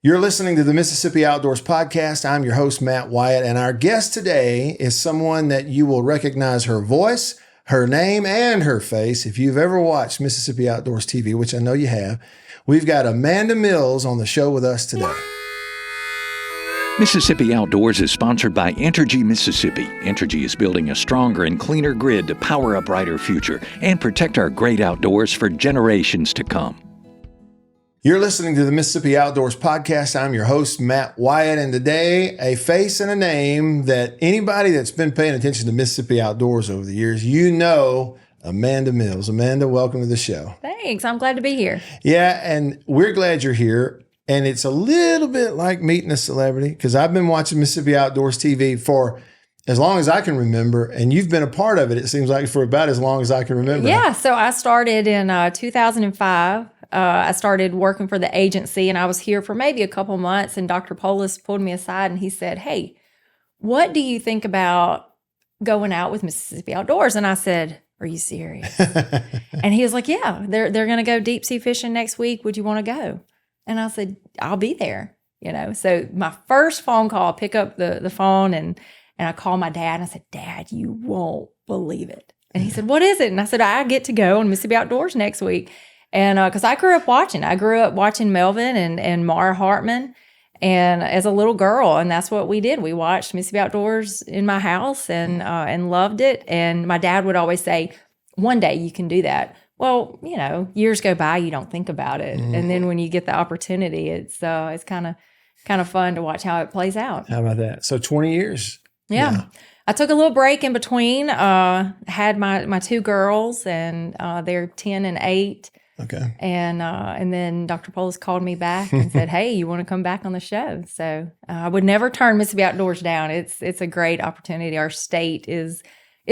You're listening to the Mississippi Outdoors Podcast. I'm your host, Matt Wyatt, and our guest today is someone that you will recognize her voice, her name, and her face if you've ever watched Mississippi Outdoors TV, which I know you have. We've got Amanda Mills on the show with us today. Mississippi Outdoors is sponsored by Entergy Mississippi. Entergy is building a stronger and cleaner grid to power a brighter future and protect our great outdoors for generations to come. You're listening to the Mississippi Outdoors Podcast. I'm your host, Matt Wyatt, and today, a face and a name that anybody that's been paying attention to Mississippi Outdoors over the years, you know Amanda Mills. Amanda, welcome to the show. Thanks. I'm glad to be here. Yeah, and we're glad you're here. And it's a little bit like meeting a celebrity because I've been watching Mississippi Outdoors TV for as long as I can remember, and you've been a part of it, it seems like, for about as long as I can remember. Yeah, so I started in 2005. I started working for the agency, and I was here for maybe a couple months, and Dr. Polis pulled me aside, and he said, "Hey, what do you think about going out with Mississippi Outdoors?" And I said, "Are you serious?" And he was like, "Yeah, they're going to go deep sea fishing next week. Would you want to go?" And I said, "I'll be there." So my first phone call, I pick up the phone, and I call my dad, and I said, "Dad, you won't believe it." And he said, "What is it?" And I said, "I get to go on Mississippi Outdoors next week." And because I grew up watching Melvin and Mara Hartman, and as a little girl, and that's what we did. We watched Mississippi Outdoors in my house and loved it. And my dad would always say, "One day you can do that." Well, years go by, you don't think about it, and then when you get the opportunity, it's kind of fun to watch how it plays out. How about that? So 20 years. Yeah. I took a little break in between. Had my two girls, and they're 10 and 8. Okay. And then Dr. Polis called me back and said, "Hey, you want to come back on the show?" So I would never turn Mississippi Outdoors down. It's a great opportunity. Our state is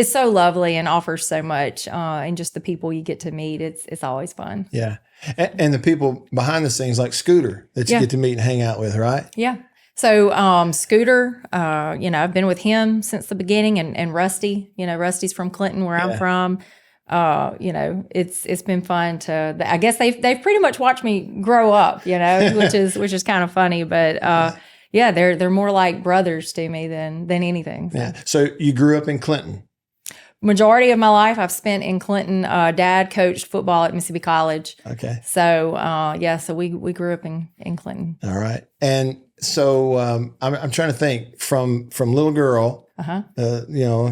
so lovely and offers so much, and just the people you get to meet, it's always fun. Yeah. And the people behind the scenes like Scooter that you get to meet and hang out with, right? Yeah. So Scooter, I've been with him since the beginning, and Rusty, Rusty's from Clinton where I'm from. It's been fun I guess they've pretty much watched me grow up, which is kind of funny, but they're more like brothers to me than anything. So. Yeah. So you grew up in Clinton. Majority of my life I've spent in Clinton. Dad coached football at Mississippi College. Okay. So so we grew up in Clinton. All right. And so I'm trying to think from little girl,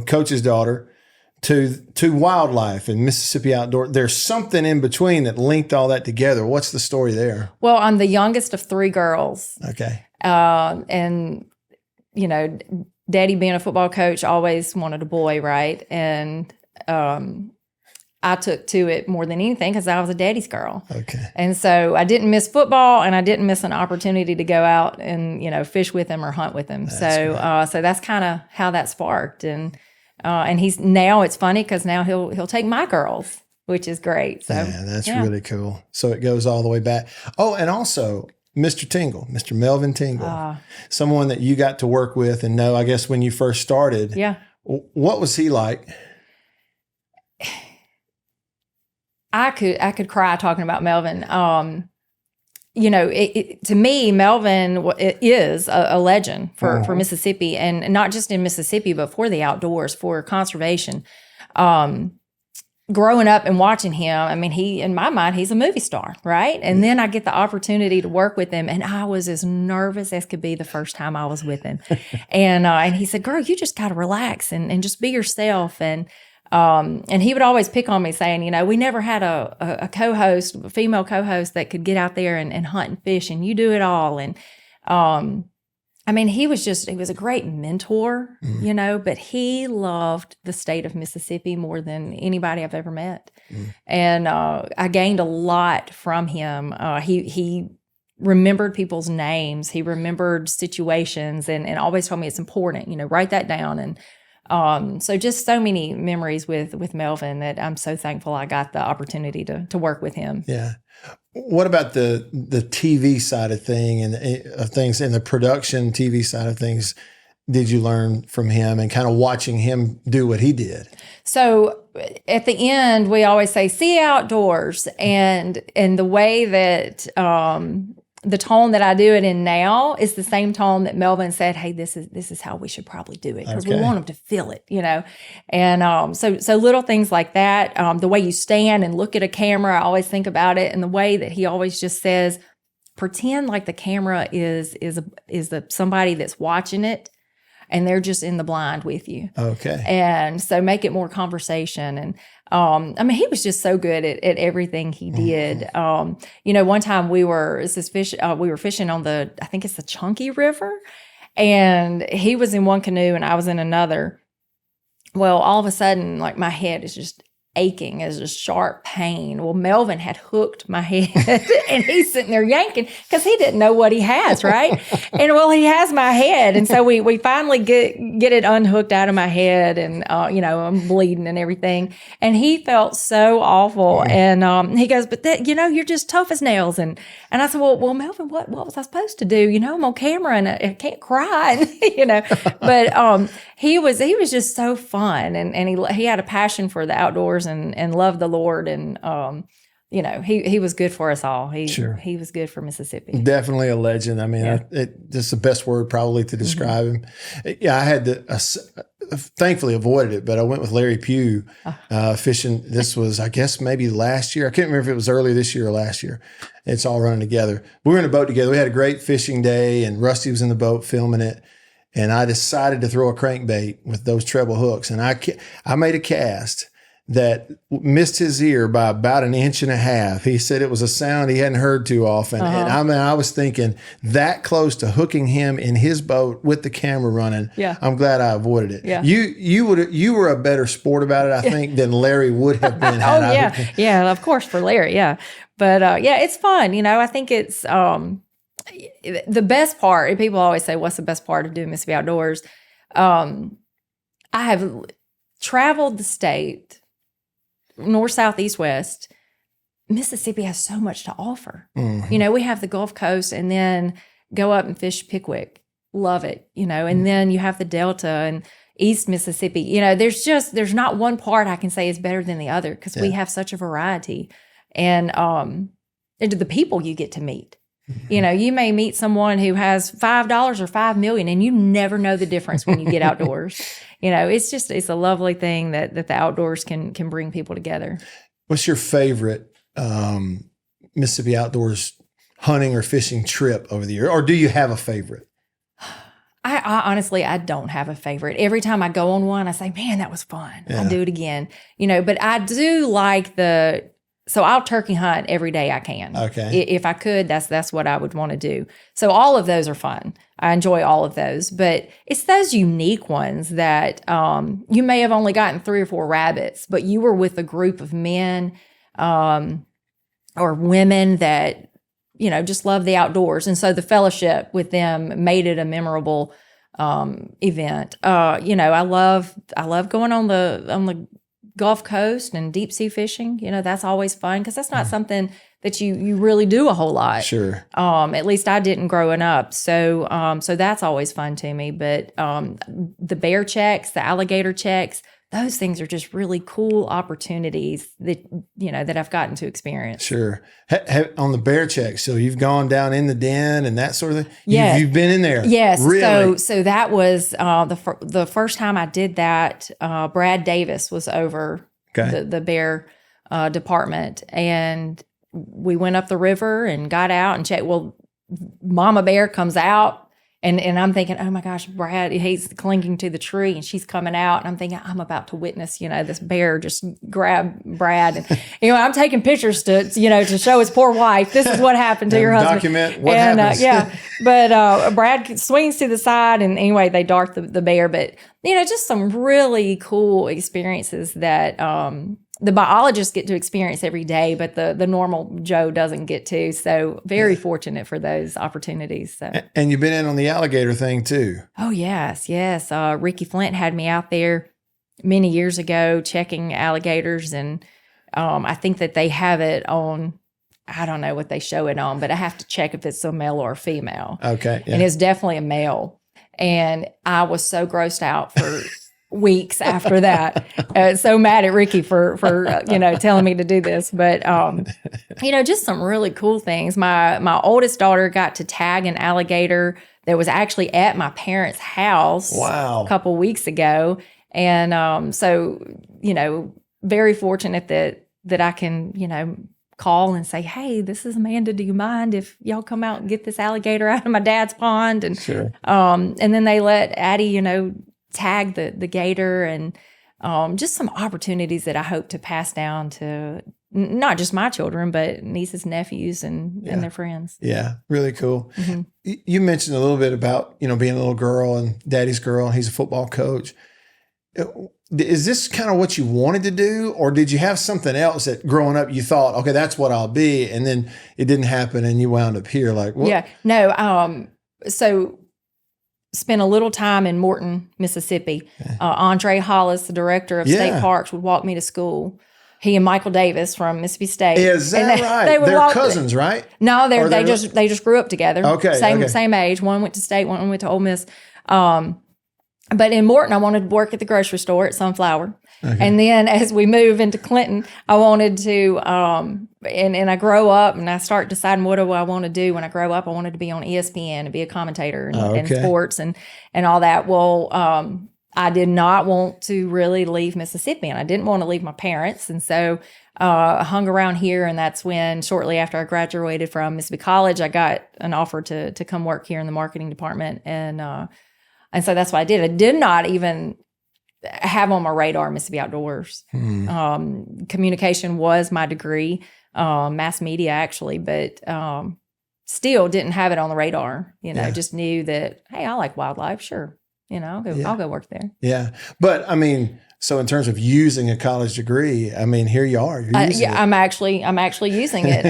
coach's daughter, to wildlife and Mississippi Outdoor. There's something in between that linked all that together. What's the story there? Well, I'm the youngest of 3 girls. Okay. And Daddy, being a football coach, always wanted a boy, right? And I took to it more than anything because I was a daddy's girl. Okay. And so I didn't miss football, and I didn't miss an opportunity to go out and fish with him or hunt with him. So that's kind of how that sparked. And he's now, it's funny because now he'll take my girls, which is great. So that's really cool. So it goes all the way back. Oh, and also Mr. Tingle, Mr. Melvin Tingle, someone that you got to work with and know, I guess, when you first started. Yeah. What was he like? I could cry talking about Melvin. To me, Melvin is a legend for Mississippi, and not just in Mississippi, but for the outdoors, for conservation. Growing up and watching him, in my mind, he's a movie star, right? And then I get the opportunity to work with him, and I was as nervous as could be the first time I was with him. And he said, "Girl, you just got to relax and just be yourself." And he would always pick on me saying, "We never had a co-host, a female co-host that could get out there and hunt and fish, and you do it all." And he was a great mentor, but he loved the state of Mississippi more than anybody I've ever met. And I gained a lot from him. He remembered people's names. He remembered situations and always told me it's important, write that down. And so just so many memories with Melvin that I'm so thankful I got the opportunity to work with him. Yeah. What about the TV side of things and the production TV side of things? Did you learn from him and kind of watching him do what he did? So at the end, we always say, "See you outdoors," and the way that the tone that I do it in now is the same tone that Melvin said, hey, this is how we should probably do it, because we want them to feel it, And so little things like that, the way you stand and look at a camera, I always think about it, and the way that he always just says, pretend like the camera is somebody that's watching it, and they're just in the blind with you. Okay. And so make it more conversation. And he was just so good at everything he did. One time we were fishing on I think it's the Chunky River, and he was in one canoe and I was in another. Well, all of a sudden, like, my head is just aching as a sharp pain. Well, Melvin had hooked my head and he's sitting there yanking because he didn't know what he has, right? And well, he has my head. And so we finally get it unhooked out of my head, and, I'm bleeding and everything. And he felt so awful. And he goes, but you're just tough as nails. And I said, well, Melvin, what was I supposed to do? I'm on camera and I can't cry, but he was just so fun. And he had a passion for the outdoors and loved the Lord, and he was good for us all. He was good for Mississippi. Definitely a legend. I mean, that's the best word probably to describe him. Yeah, I had thankfully avoided it, but I went with Larry Pugh fishing. This was, I guess, maybe last year. I can't remember if it was earlier this year or last year. It's all running together. We were in a boat together. We had a great fishing day, and Rusty was in the boat filming it. And I decided to throw a crankbait with those treble hooks, and I made a cast that missed his ear by about 1.5 inches. He said it was a sound he hadn't heard too often. And I was thinking that close to hooking him in his boat with the camera running. Yeah. I'm glad I avoided it. Yeah. You were a better sport about it, I think, than Larry would have been. Yeah, of course, for Larry. Yeah. But it's fun. I think it's the best part. People always say, what's the best part of doing Mississippi Outdoors? I have traveled the state, north, south, east, west. Mississippi has so much to offer. Mm-hmm. We have the Gulf Coast, and then go up and fish Pickwick. Love it. And then you have the Delta and East Mississippi. There's not one part I can say is better than the other, because we have such a variety. And the people you get to meet. Mm-hmm. You may meet someone who has $5 or $5 million, and you never know the difference when you get outdoors. It's a lovely thing that the outdoors can bring people together. What's your favorite Mississippi Outdoors hunting or fishing trip over the year? Or do you have a favorite? I honestly, I don't have a favorite. Every time I go on one, I say, man, that was fun. Yeah. I'll do it again. But I do like so I'll turkey hunt every day I can. Okay. If I could, that's what I would want to do. So all of those are fun. I enjoy all of those, but it's those unique ones that you may have only gotten 3 or 4 rabbits, but you were with a group of men or women that, just love the outdoors. And so the fellowship with them made it a memorable event. I love going on the Gulf Coast and deep sea fishing. That's always fun, because that's not something that you really do a whole lot. Sure. At least I didn't growing up. So that's always fun to me. But the bear checks, the alligator checks, those things are just really cool opportunities that I've gotten to experience. Sure. On the bear check, so you've gone down in the den and that sort of thing? Yeah. You've been in there? Yes. Really? So that was the first time I did that. Brad Davis was over the bear department, and we went up the river and got out and checked. Well, Mama Bear comes out. And I'm thinking, oh my gosh, Brad, he's clinging to the tree and she's coming out. And I'm thinking, I'm about to witness, this bear just grab Brad. And, I'm taking pictures to show his poor wife. This is what happened to your husband. Document what happens. But Brad swings to the side, and anyway, they dart the bear. But, just some really cool experiences that the biologists get to experience every day, but the normal Joe doesn't get to. So very fortunate for those opportunities. So. And you've been in on the alligator thing too. Oh, yes. Ricky Flint had me out there many years ago checking alligators. And I think that they have it on, I don't know what they show it on, but I have to check if it's a male or a female. Okay. Yeah. And it's definitely a male. And I was so grossed out for weeks after that. So mad at Ricky for telling me to do this. But, just some really cool things. My oldest daughter got to tag an alligator that was actually at my parents' house a couple weeks ago. And so, very fortunate that I can, call and say, hey, this is Amanda. Do you mind if y'all come out and get this alligator out of my dad's pond? And sure. And then they let Addie, tag the gator, and just some opportunities that I hope to pass down to not just my children, but nieces, nephews, and their friends. Yeah, really cool. Mm-hmm. You mentioned a little bit about, being a little girl and daddy's girl, and he's a football coach. Is this kind of what you wanted to do, or did you have something else that growing up you thought, okay, that's what I'll be, and then it didn't happen and you wound up here? Like, what? Yeah, no. So spent a little time in Morton, Mississippi. Andre Hollis, the director of state parks, would walk me to school. He and Michael Davis from Mississippi State. Is that right? They're cousins, right? No, they just grew up together. Okay, same age. One went to State, one went to Ole Miss. But in Morton, I wanted to work at the grocery store at Sunflower. Okay. And then as we move into Clinton, I wanted to, and I grow up and I start deciding what do I want to do when I grow up. I wanted to be on ESPN and be a commentator and sports and all that. Well, I did not want to really leave Mississippi, and I didn't want to leave my parents. And so I hung around here, and that's when shortly after I graduated from Mississippi College, I got an offer to come work here in the marketing department. And so that's what I did. I did not even have on my radar Mississippi Outdoors. Communication was my degree, mass media actually, but still didn't have it on the radar. Just knew that, hey, I like wildlife. Sure, I'll go work there. Yeah, but I mean, so in terms of using a college degree, I mean, here you are. You're using it. I'm actually using it.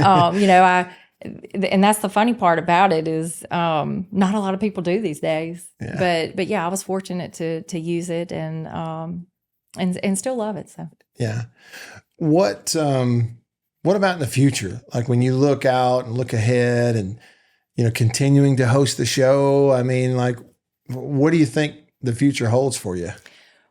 And that's the funny part about it is not a lot of people do these days. Yeah. But yeah, I was fortunate to use it and still love it. So yeah. What about in the future? Like when you look out and look ahead and continuing to host the show, I mean, like what do you think the future holds for you?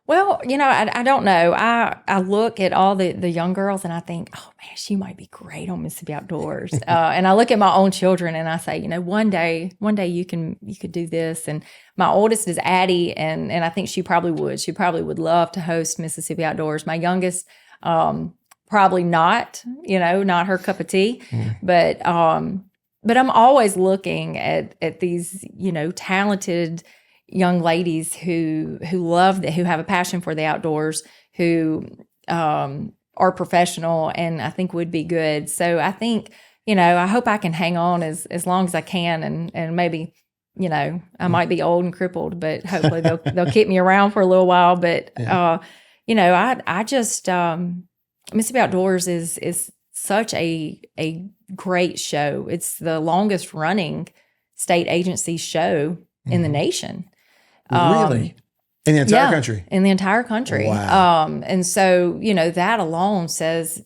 Well, I don't know. I look at all the young girls and I think, oh man, she might be great on Mississippi Outdoors. And I look at my own children and I say, one day you could do this. And my oldest is Addie, and I think she probably would. She probably would love to host Mississippi Outdoors. My youngest, probably not. Not her cup of tea. But I'm always looking at these talented young ladies who love that, who have a passion for the outdoors, who are professional and I think would be good. So I think, I hope I can hang on as long as I can, and maybe, I might be old and crippled, but hopefully they'll keep me around for a little while. But I just Mississippi Outdoors is such a great show. It's the longest running state agency show in the nation. Really? In the entire country? In the entire country. Wow. And so, that alone says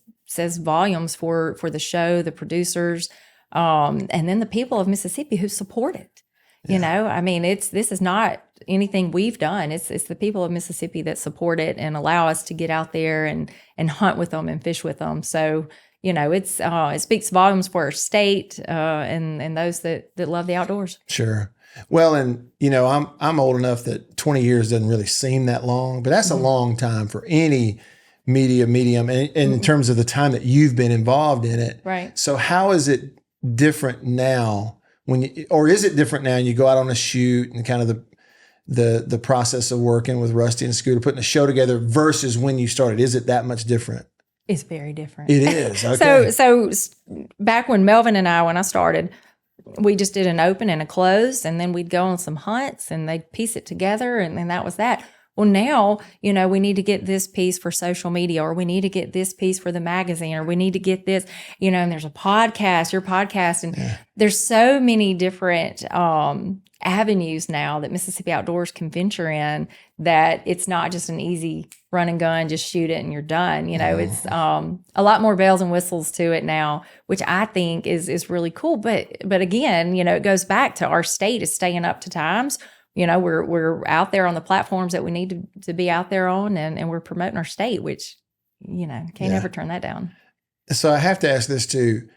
volumes for the show, the producers, and then the people of Mississippi who support it. I mean, this is not anything we've done. It's the people of Mississippi that support it and allow us to get out there and hunt with them and fish with them. So, it speaks volumes for our state and those that love the outdoors. Sure. Well, and I'm old enough that 20 years doesn't really seem that long, but that's a long time for any media medium, and in terms of the time that you've been involved in it. Right. So how is it different now or is it different now and you go out on a shoot and kind of the process of working with Rusty and Scooter, putting a show together versus when you started? Is it that much different? It's very different. It is. Okay. So back when Melvin and when I started, we just did an open and a close, and then we'd go on some hunts and they'd piece it together, and then that was that. Well, now, we need to get this piece for social media, or we need to get this piece for the magazine, or we need to get this, and there's a podcast, your podcast, and there's so many different avenues now that Mississippi Outdoors can venture in, that it's not just an easy run and gun, just shoot it and you're done. It's a lot more bells and whistles to it now, which I think is really cool. But again, it goes back to our state is staying up to times. we're out there on the platforms that we need to be out there on, and we're promoting our state, which, can't ever turn that down. So I have to ask this too.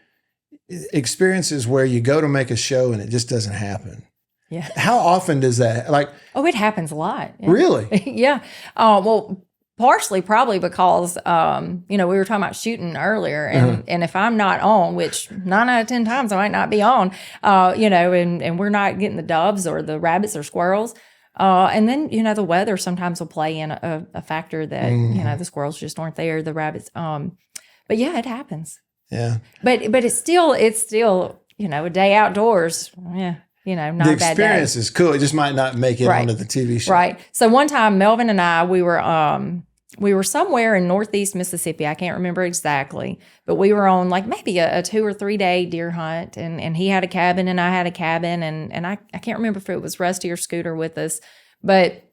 Experiences where you go to make a show and it just doesn't happen. Yeah. How often does that, it happens a lot. Yeah. Really? Yeah. Well, partially probably because, we were talking about shooting earlier, and if I'm not on, which 9 out of 10 times I might not be on, and we're not getting the doves or the rabbits or squirrels. And then, the weather sometimes will play in a factor that, the squirrels just aren't there, the rabbits. But yeah, it happens. Yeah. But it's still, a day outdoors. Yeah. Not the a bad day. experience is cool. It just might not make it onto the TV show. Right. So one time, Melvin and I, we were somewhere in Northeast Mississippi. I can't remember exactly, but we were on maybe a 2 or 3 day deer hunt, and he had a cabin and I had a cabin, and I can't remember if it was Rusty or Scooter with us, but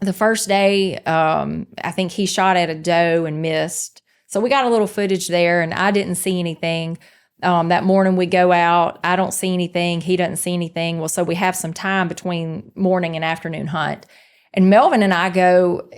the first day, I think he shot at a doe and missed. So we got a little footage there, and I didn't see anything. That morning we go out, I don't see anything, he doesn't see anything. Well, so we have some time between morning and afternoon hunt. And Melvin and I go,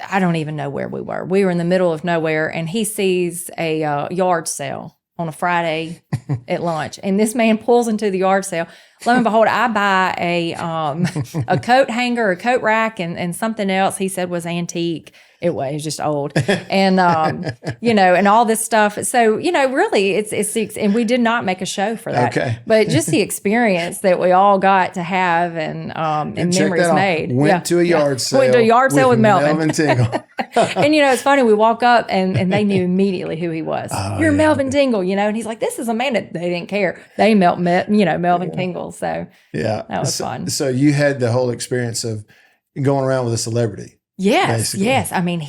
I don't even know where we were. We were in the middle of nowhere, and he sees a yard sale on a Friday at lunch. And this man pulls into the yard sale. Lo and behold, I buy a coat hanger, a coat rack, and something else he said was antique. It was just old. And, and all this stuff. So, really it's, and we did not make a show for that. Okay. But just the experience that we all got to have and memories made. Went to a yard sale. Went to a yard sale with Melvin. Tingle. And, it's funny. We walk up and they knew immediately who he was. You're Melvin Tingle, and he's like, this is Amanda. They didn't care. They Melvin Tingle. So yeah, that was fun. So you had the whole experience of going around with a celebrity. Yes, basically. yes. I mean,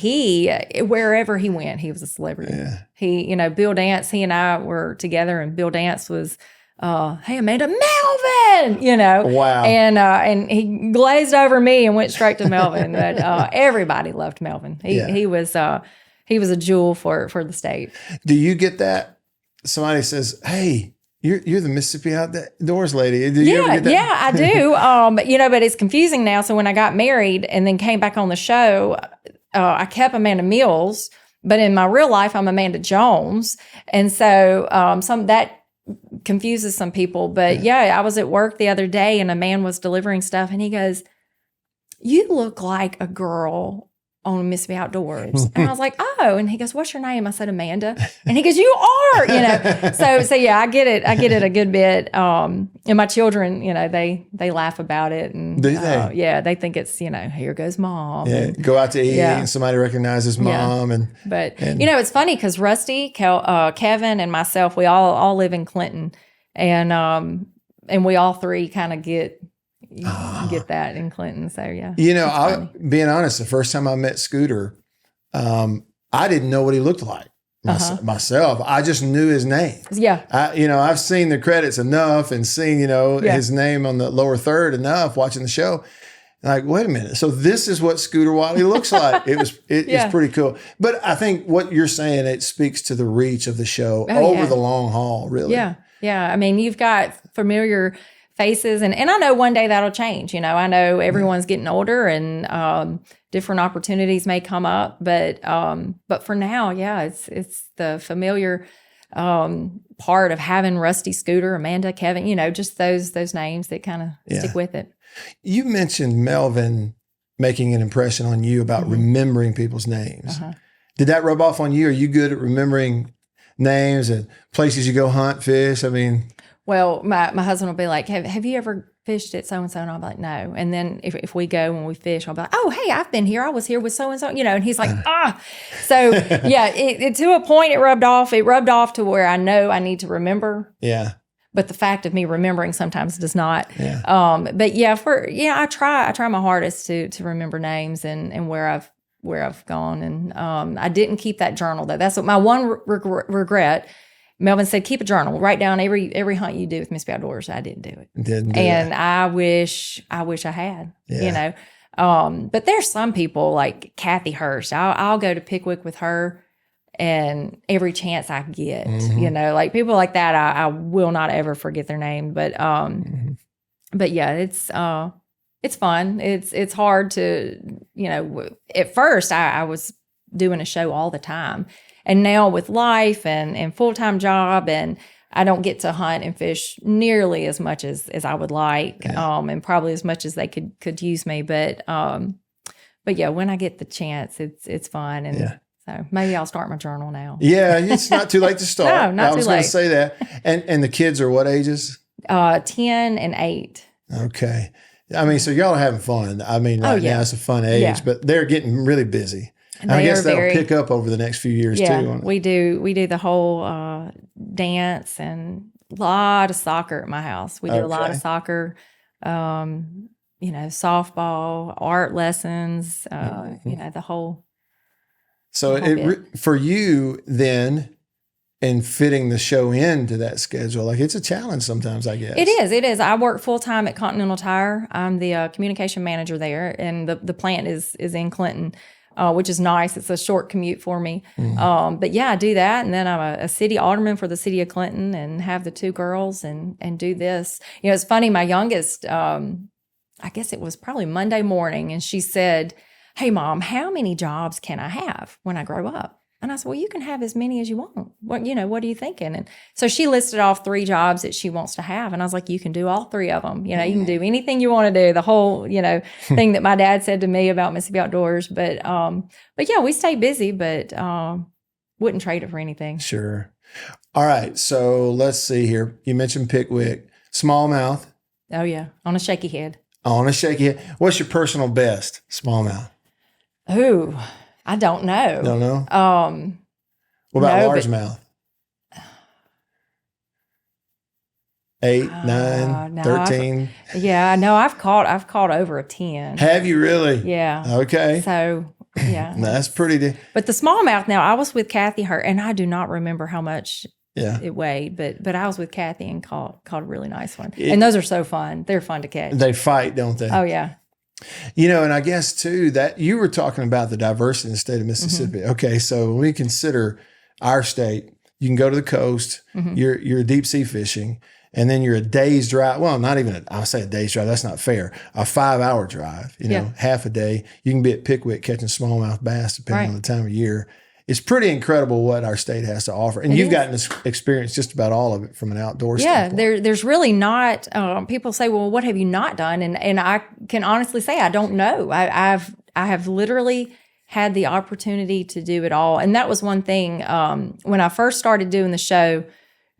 wherever he went, he was a celebrity. Yeah. He, Bill Dance, he and I were together, and Bill Dance was, hey, Amanda, Melvin, Wow. And he glazed over me and went straight to Melvin. But everybody loved Melvin. He was a jewel for the state. Do you get that? Somebody says, hey, you're the Mississippi Outdoors lady. Did you ever get that? Yeah, I do. But it's confusing now. So when I got married and then came back on the show, I kept Amanda Mills, but in my real life, I'm Amanda Jones. And so that confuses some people. But I was at work the other day, and a man was delivering stuff, and he goes, you look like a girl on Mississippi Outdoors. And I was like, oh, and he goes, what's your name? I said, Amanda. And he goes, you are, so yeah, I get it a good bit. And my children, they laugh about it. And do they? Yeah, they think it's, here goes mom. Yeah, and, go out to eat and somebody recognizes mom. Yeah. But it's funny because Rusty, Kevin, and myself, we all live in Clinton, and we all three kind of get that in Clinton. So yeah. Being honest, the first time I met Scooter, I didn't know what he looked like myself. I just knew his name. Yeah. I've seen the credits enough and seen, his name on the lower third enough watching the show. Like, wait a minute. So this is what Scooter Wiley looks like. It's pretty cool. But I think what you're saying, it speaks to the reach of the show over the long haul, really. Yeah. Yeah. I mean, you've got familiar faces, and I know one day that'll change. I know everyone's getting older, and different opportunities may come up, but for now, it's the familiar part of having Rusty, Scooter, Amanda, Kevin, just those names that kind of stick with it. You mentioned Melvin making an impression on you about remembering people's names. Did that rub off on you? Are you good at remembering names and places you go hunt, fish? I mean, well, my husband will be like, have you ever fished at so-and-so? And I'll be like, no. And then if we go and we fish, I'll be like, oh, hey, I've been here. I was here with so-and-so, and he's like, So, it to a point, it rubbed off. It rubbed off to where I know I need to remember. Yeah. But the fact of me remembering sometimes does not. Yeah. But I try my hardest to remember names and where I've gone. And I didn't keep that journal, though. That's what my one regret. Melvin said, keep a journal. Write down every hunt you do with Mississippi Outdoors. I didn't do it. And I wish I had, but there's some people like Kathy Hurst. I'll go to Pickwick with her, and every chance I get, like people like that, I will not ever forget their name. But yeah, it's, It's fun. It's hard to, at first I was doing a show all the time. And now with life and full-time job, and I don't get to hunt and fish nearly as much as I would like, and probably as much as they could use me. But yeah, when I get the chance, it's fun. And so maybe I'll start my journal now. Yeah, it's not too late to start. No, not too late. I was going to say that. And the kids are what ages? 10 and 8. Okay. I mean, so y'all are having fun. I mean, now it's a fun age, but they're getting really busy. And I guess that'll pick up over the next few years too. We do the whole dance and a lot of soccer at my house. We do a lot of soccer, softball, art lessons, the whole. So for you then, and fitting the show into that schedule, like it's a challenge sometimes, I guess. It is. I work full time at Continental Tire. I'm the communication manager there, and the plant is in Clinton, which is nice. It's a short commute for me. Mm-hmm. But yeah, I do that, and then I'm a city alderman for the city of Clinton, and have the 2 girls, and do this. It's funny. My youngest, I guess it was probably Monday morning, and she said, "Hey, Mom, how many jobs can I have when I grow up?" And I said, "Well, you can have as many as you want. What are you thinking?" And so she listed off 3 jobs that she wants to have. And I was like, "You can do all 3 of them. You can do anything you want to do." The whole, thing that my dad said to me about Mississippi Outdoors. But yeah, we stay busy, but wouldn't trade it for anything. Sure. All right. So let's see here. You mentioned Pickwick, smallmouth. Oh yeah. On a shaky head. On a shaky head. What's your personal best smallmouth? Ooh. I don't know. Don't know? What about largemouth? 8, 9, 13? I've caught over a 10. Have you really? Yeah. Okay. So, yeah. That's pretty. But the smallmouth, now I was with Kathy, and I do not remember how much it weighed, but I was with Kathy and caught a really nice one. And those are so fun. They're fun to catch. They fight, don't they? Oh, yeah. And I guess too that you were talking about the diversity in the state of Mississippi. Mm-hmm. Okay, so when we consider our state, you can go to the coast, mm-hmm. you're deep sea fishing, and then you're a day's drive. Well, not even I'll say a day's drive. That's not fair. A 5-hour drive. Half a day. You can be at Pickwick catching smallmouth bass depending on the time of year. It's pretty incredible what our state has to offer. And you've gotten to experience just about all of it from an outdoor standpoint. Yeah, there's really not, people say, well, what have you not done? And I can honestly say, I don't know. I have literally had the opportunity to do it all. And that was one thing, when I first started doing the show,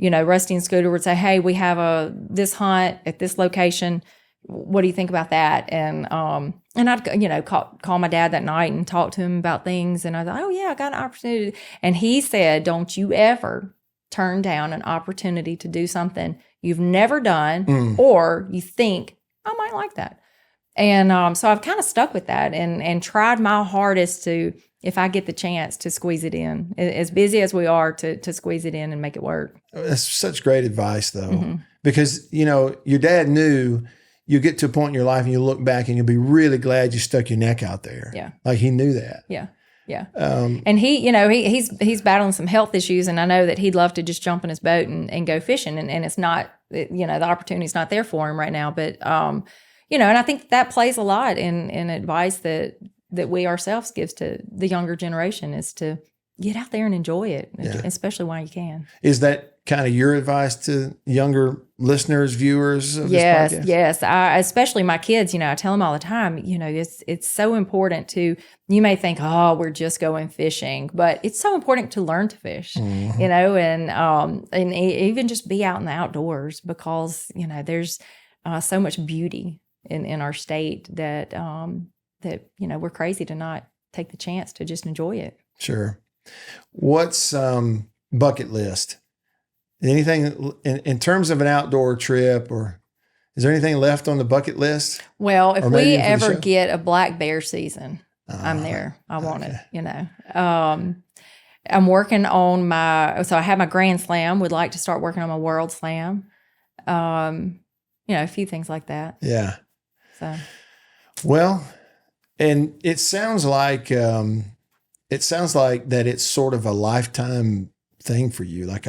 Rusty and Scooter would say, "Hey, we have this hunt at this location. What do you think about that?" And I'd call my dad that night and talk to him about things. And I thought, "Oh yeah, I got an opportunity." And he said, "Don't you ever turn down an opportunity to do something you've never done or you think I might like that." And so I've kind of stuck with that and tried my hardest to, if I get the chance, to squeeze it in. As busy as we are, to squeeze it in and make it work. That's such great advice, though, because your dad knew. You get to a point in your life and you look back and you'll be really glad you stuck your neck out there. Yeah. Like he knew that. Yeah. Yeah. And he's battling some health issues, and I know that he'd love to just jump in his boat and go fishing. And it's not, the opportunity's not there for him right now. But, and I think that plays a lot in advice that we ourselves gives to the younger generation, is to get out there and enjoy it, especially while you can. Is that kind of your advice to younger listeners, viewers of this podcast? Yes. Especially my kids, I tell them all the time, it's so important to, you may think, oh, we're just going fishing, but it's so important to learn to fish, and even just be out in the outdoors, because, there's so much beauty in our state that we're crazy to not take the chance to just enjoy it. Sure. What's bucket list? Anything in terms of an outdoor trip, or is there anything left on the bucket list? Well, if we ever get a black bear season, I'm there. I want it, I'm working on so I have my Grand Slam, would like to start working on my World Slam. A few things like that. Yeah. So. Well, and it sounds like that it's sort of a lifetime thing for you. Like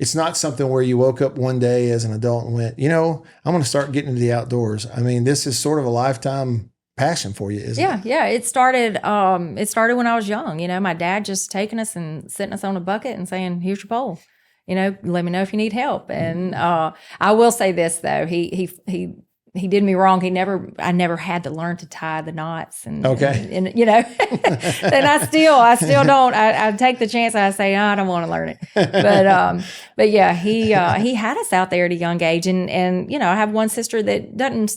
it's not something where you woke up one day as an adult and went, I'm going to start getting into the outdoors. I mean, this is sort of a lifetime passion for you, isn't it? Yeah. It started when I was young. My dad just taking us and sitting us on a bucket and saying, "Here's your pole. Let me know if you need help." And I will say this though, he did me wrong. I never had to learn to tie the knots, and then I still don't. I take the chance. I say, I don't want to learn it, but yeah, he had us out there at a young age, and I have one sister that doesn't.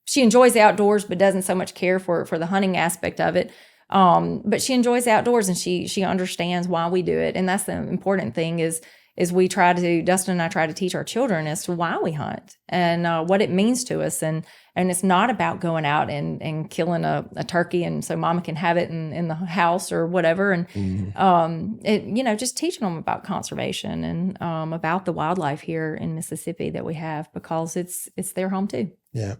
She enjoys the outdoors, but doesn't so much care for the hunting aspect of it. But she enjoys the outdoors, and she understands why we do it, and that's the important thing. Is Dustin and I try to teach our children as to why we hunt and what it means to us. And it's not about going out and killing a turkey and so mama can have it in the house or whatever. And, just teaching them about conservation and about the wildlife here in Mississippi that we have, because it's their home too. Yeah.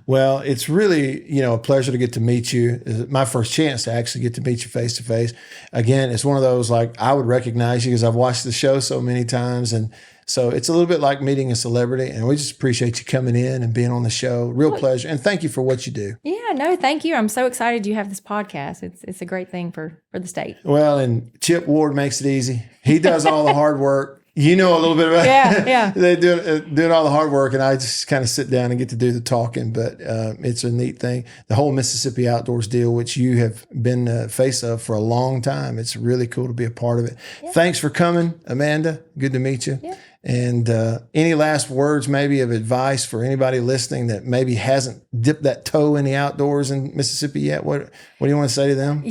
Well, it's really, a pleasure to get to meet you. It's my first chance to actually get to meet you face to face. Again, it's one of those, like, I would recognize you because I've watched the show so many times. And so it's a little bit like meeting a celebrity, and we just appreciate you coming in and being on the show. Real pleasure. And thank you for what you do. Yeah, no, thank you. I'm so excited you have this podcast. It's a great thing for the state. Well, and Chip Ward makes it easy. He does all the hard work. A little bit about it. Yeah. They doing all the hard work, and I just kind of sit down and get to do the talking. But it's a neat thing. The whole Mississippi Outdoors deal, which you have been the face of for a long time. It's really cool to be a part of it. Yeah. Thanks for coming, Amanda. Good to meet you. Yeah. And any last words maybe of advice for anybody listening that maybe hasn't dipped that toe in the outdoors in Mississippi yet? What do you want to say to them?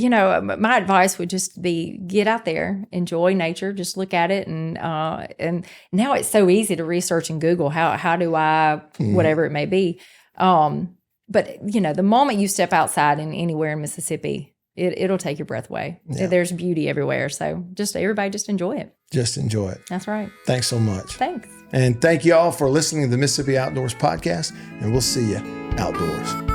My advice would just be get out there, enjoy nature, just look at it. And now it's so easy to research and Google how do I, whatever it may be. But the moment you step outside anywhere in Mississippi, it'll take your breath away. Yeah. There's beauty everywhere. So everybody just enjoy it. Just enjoy it. That's right. Thanks so much. Thanks. And thank you all for listening to the Mississippi Outdoors podcast, and we'll see you outdoors.